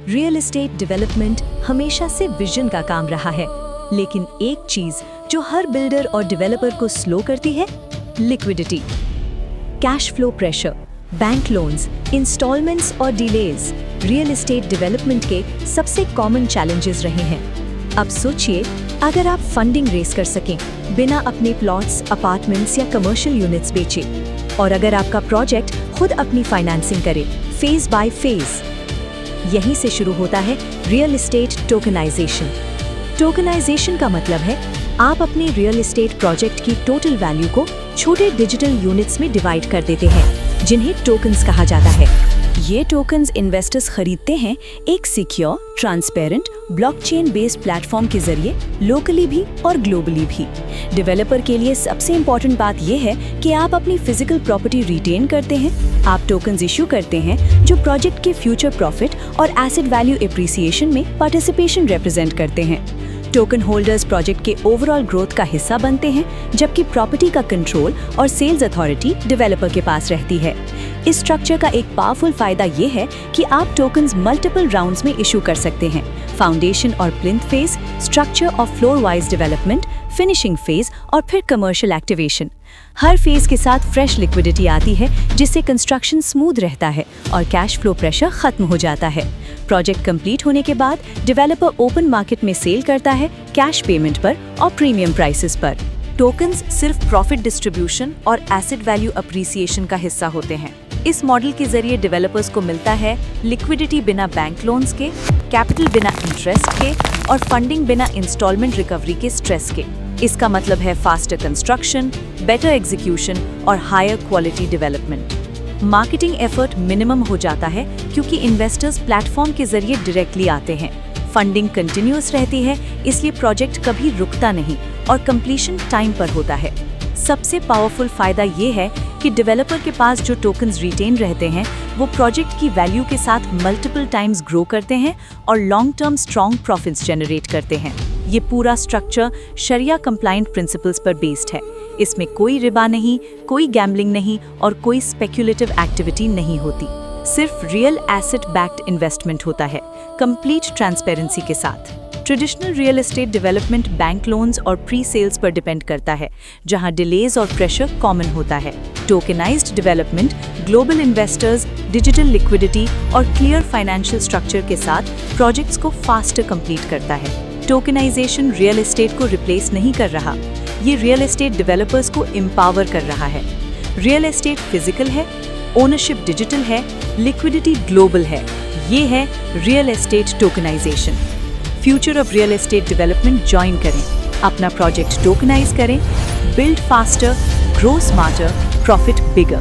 Real estate development हमेशा से vision का काम रहा है, लेकिन एक चीज जो हर बिल्डर और डेवलपर को स्लो करती है, liquidity. Cash flow pressure, bank loans, instalments और डिलेज रियल एस्टेट डेवलपमेंट के सबसे कॉमन चैलेंजेस रहे हैं। अब सोचिए, अगर आप फंडिंग रेस कर सकें बिना अपने प्लॉट्स, अपार्टमेंट्स या कमर्शियल यूनिट्स बेचे, और अगर आपका प्रोजेक्ट खुद अपनी फाइनेंसिंग करे फेज बाय फेज। यहीं से शुरू होता है रियल एस्टेट टोकनाइजेशन। टोकनाइजेशन का मतलब है आप अपने रियल एस्टेट प्रोजेक्ट की टोटल वैल्यू को छोटे डिजिटल यूनिट्स में डिवाइड कर देते हैं, जिन्हें टोकन्स कहा जाता है। ये टोकन्स इन्वेस्टर्स खरीदते हैं एक secure, transparent, blockchain based platform के जरिए, लोकली भी और ग्लोबली भी। डेवलपर के लिए सबसे इम्पोर्टेंट बात यह है कि आप अपनी फिजिकल प्रॉपर्टी रिटेन करते हैं। आप टोकन्स इशू करते हैं जो प्रोजेक्ट के फ्यूचर प्रॉफिट और एसेट वैल्यू एप्रिसिएशन में पार्टिसिपेशन रिप्रेजेंट करते हैं। टोकन होल्डर्स प्रोजेक्ट के ओवरऑल ग्रोथ का हिस्सा बनते हैं, जबकि प्रॉपर्टी का कंट्रोल और सेल्स अथॉरिटी डेवलपर के पास रहती है। इस स्ट्रक्चर का एक पावरफुल फायदा ये है कि आप टोकन्स मल्टीपल राउंड्स में इशू कर सकते हैं। फाउंडेशन और प्लिंथ फेज, स्ट्रक्चर और floor wise development, finishing phase और फिर कमर्शियल एक्टिवेशन। हर फेज के साथ फ्रेश लिक्विडिटी आती है, जिससे कंस्ट्रक्शन स्मूथ रहता है और कैश फ्लो प्रेशर खत्म हो जाता है। प्रोजेक्ट कंप्लीट होने के बाद डेवलपर ओपन मार्केट में सेल करता है, कैश पेमेंट पर और प्रीमियम प्राइसेस पर। टोकन्स सिर्फ प्रॉफिट डिस्ट्रीब्यूशन और एसेट वैल्यू अप्रिसिएशन का हिस्सा होते हैं। इस मॉडल के जरिए डेवलपर्स को मिलता है लिक्विडिटी बिना बैंक लोन्स के, कैपिटल बिना इंटरेस्ट के और फंडिंग बिना इंस्टॉलमेंट रिकवरी के स्ट्रेस के। इसका मतलब है फास्टर कंस्ट्रक्शन, बेटर एग्जीक्यूशन और higher quality development. Marketing effort minimum हो जाता है क्योंकि इन्वेस्टर्स प्लेटफॉर्म के जरिए डायरेक्टली आते हैं। फंडिंग कंटिन्यूअस रहती है, इसलिए प्रोजेक्ट कभी रुकता नहीं और कंप्लीशन टाइम पर होता है। सबसे पावरफुल फायदा ये है कि डेवलपर के पास जो टोकन्स रिटेन रहते हैं, वो प्रोजेक्ट की वैल्यू के साथ मल्टीपल टाइम्स ग्रो करते हैं और long term strong profits generate करते हैं। ये पूरा स्ट्रक्चर शरिया कंप्लायंट प्रिंसिपल्स पर बेस्ड है। इसमें कोई रिबा नहीं, कोई गैम्बलिंग नहीं और कोई स्पेक्युलेटिव एक्टिविटी नहीं होती। सिर्फ रियल एसेट बैक्ड इन्वेस्टमेंट होता है, कंप्लीट ट्रांसपेरेंसी के साथ। Traditional real estate development bank loans और प्री सेल्स पर डिपेंड करता है, जहां डिलेज और प्रेशर कॉमन होता है। Tokenised development global investors, digital liquidity और क्लियर फाइनेंशियल स्ट्रक्चर के साथ प्रोजेक्ट्स को फास्टर कंप्लीट करता है। टोकनाइजेशन रियल एस्टेट को रिप्लेस नहीं कर रहा, ये रियल एस्टेट डेवलपर्स को एम्पावर कर रहा है। रियल एस्टेट फिजिकल है, ओनरशिप डिजिटल है, लिक्विडिटी ग्लोबल है। ये है real estate tokenization. Future of real estate development join करें, अपना प्रोजेक्ट टोकनाइज करें, build faster, grow smarter, profit बिगर।